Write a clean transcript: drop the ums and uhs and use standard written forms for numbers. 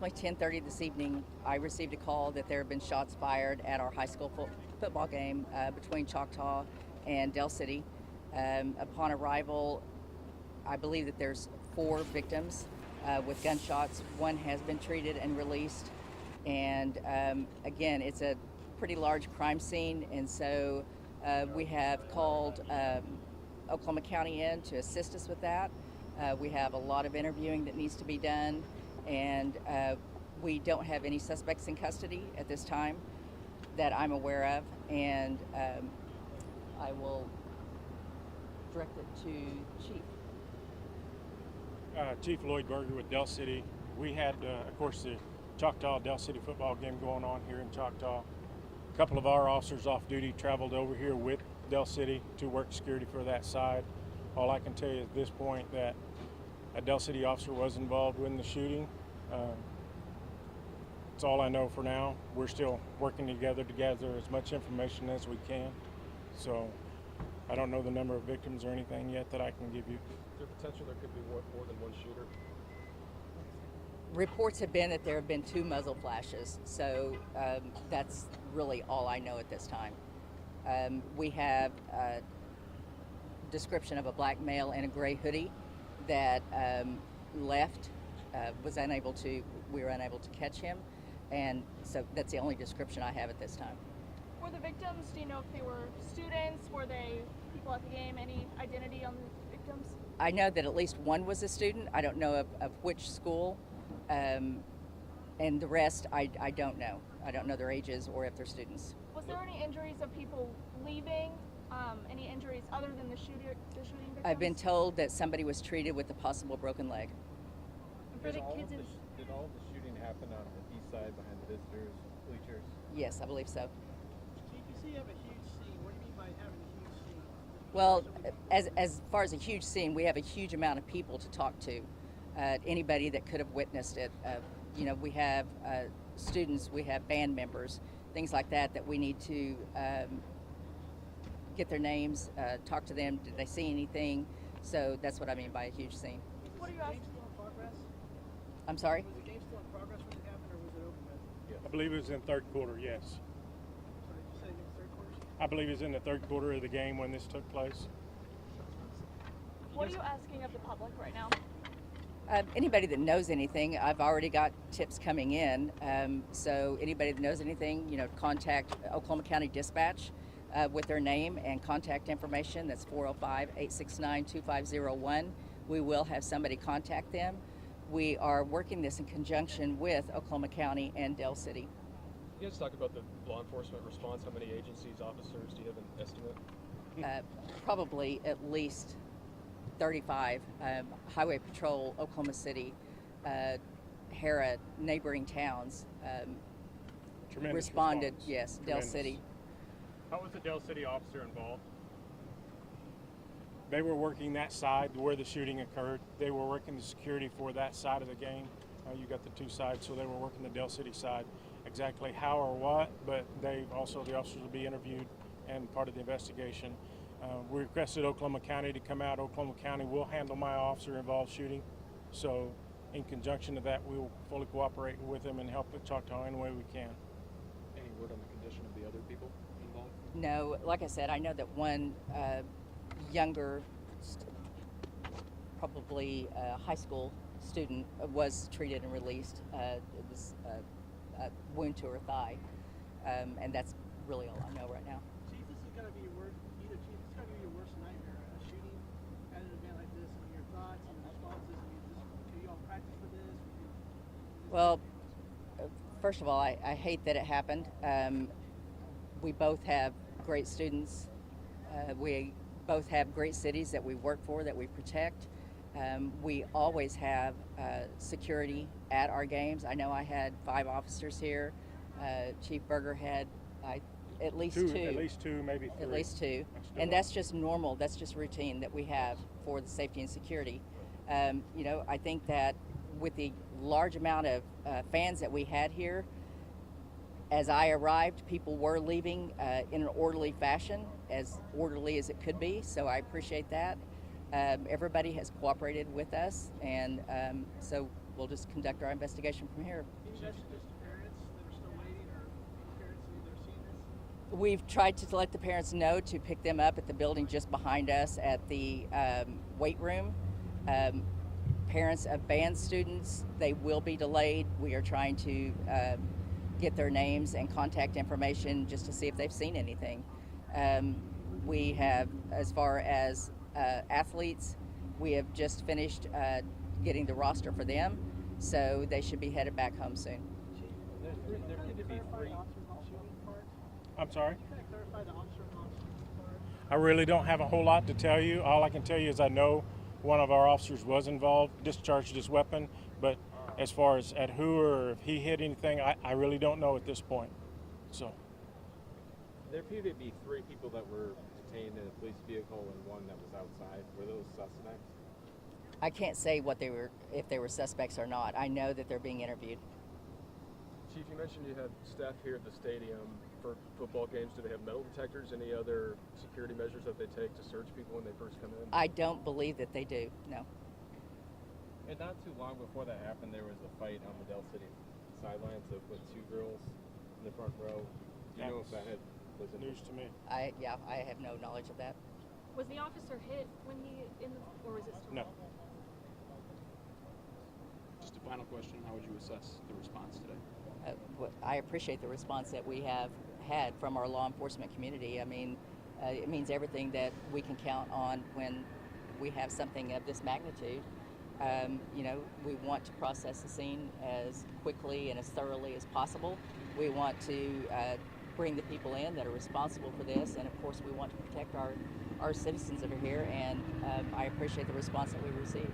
approximately 10:30 this evening, I received a call that there have been shots fired at our high school football game between Choctaw and Del City. Upon arrival, I believe that there's 4 victims with gunshots. One has been treated and released. And again, it's a pretty large crime scene, and so we have called Oklahoma County in to assist us with that. We have a lot of interviewing that needs to be done, and we don't have any suspects in custody at this time that I'm aware of. And I will direct it to Chief. Chief Lloyd Berger with Del City. We had, of course, the Choctaw-Del City football game going on here in Choctaw. A couple of our officers off duty traveled over here with Del City to work security for that side. All I can tell you at this point that a Del City officer was involved in the shooting. That's all I know for now. We're still working together to gather as much information as we can. So I don't know the number of victims or anything yet that I can give you. Is there potential there could be more than one shooter? Reports have been that there have been 2 muzzle flashes, so that's really all I know at this time. We have a description of a black male in a gray hoodie that left. We were unable to catch him, and so that's the only description I have at this time. Were the victims, do you know if they were students? Were they people at the game? Any identity on the victims? I know that at least one was a student. I don't know of which school, and the rest I don't know. I don't know their ages or if they're students. Was there any injuries of people leaving? Any injuries other than the shooting victims? I've been told that somebody was treated with a possible broken leg. For the kids in... Did all of the shooting happen on the east side behind the visitors' bleachers? Yes, I believe so. Chief, you say you have a huge scene. What do you mean by having a huge scene? Well, as far as a huge scene, we have a huge amount of people to talk to. Anybody that could have witnessed it. We have students, we have band members, things like that we need to get their names, talk to them. Did they see anything? So that's what I mean by a huge scene. What are you Was the asking? game still in progress? I'm sorry? Was the game still in progress when it happened, or was it over with? I believe it was in third quarter, yes. Sorry, did you say it was third quarter? I believe it was in the third quarter of the game when this took place. What are you asking of the public right now? Anybody that knows anything, I've already got tips coming in. So anybody that knows anything, contact Oklahoma County Dispatch with their name and contact information. That's 405-869-2501. We will have somebody contact them. We are working this in conjunction with Oklahoma County and Del City. You guys talk about the law enforcement response. How many agencies, officers, do you have an estimate? Probably at least 35. Highway Patrol, Oklahoma City, Hera, neighboring towns Tremendous responded. response. Yes, Del Tremendous. City. How was the Del City officer involved? They were working that side where the shooting occurred. They were working the security for that side of the game. You got the 2 sides, so they were working the Del City side. Exactly how or what, but the officers will be interviewed and part of the investigation. We requested Oklahoma County to come out. Oklahoma County will handle my officer-involved shooting. So in conjunction to that, we will fully cooperate with them and help with Choctaw any way we can. Any word on the condition of the other people involved? No, like I said, I know that one younger, probably high school student was treated and released. It was a wound to her thigh, and that's really all I know right now. Chief, this is gonna be your worst. Chief, this is gonna be your worst nightmare. A shooting at an event like this. I mean, your thoughts and responses. I mean, do you all practice for this? Well, first of all, I hate that it happened. We both have great students. We both have great cities that we work for, that we protect. We always have security at our games. I know I had 5 officers here. Chief Berger had at least two. At least 2, maybe 3. At least 2. And that's just normal. That's just routine that we have for the safety and security. I think that with the large amount of fans that we had here, as I arrived, people were leaving in an orderly fashion, as orderly as it could be, so I appreciate that. Everybody has cooperated with us, and so we'll just conduct our investigation from here. Any messages to parents that are still waiting, or any parents that either seen this? We've tried to let the parents know to pick them up at the building just behind us at the weight room. Parents of band students, they will be delayed. We are trying to get their names and contact information just to see if they've seen anything. We have, as far as athletes, we have just finished getting the roster for them, so they should be headed back home soon. There appear to be three. I'm sorry? Can I clarify the officer and non-shooting part? I really don't have a whole lot to tell you. All I can tell you is I know one of our officers was involved, discharged his weapon, but as far as at who or if he hit anything, I really don't know at this point. So There appear to be 3 people that were detained in a police vehicle and 1 that was outside. Were those suspects? I can't say what they were, if they were suspects or not. I know that they're being interviewed. Chief, you mentioned you had staff here at the stadium for football games. Do they have metal detectors? Any other security measures that they take to search people when they first come in? I don't believe that they do, no. And not too long before that happened, there was a fight on the Del City sidelines with 2 girls in the front row. Do you know if that was news to me. I have no knowledge of that. Was the officer hit when he or was it still? No. Just a final question, how would you assess the response today? I appreciate the response that we have had from our law enforcement community. I mean, it means everything that we can count on when we have something of this magnitude. You know, we want to process the scene as quickly and as thoroughly as possible. We want to bring the people in that are responsible for this, and of course we want to protect our citizens that are here, and I appreciate the response that we received.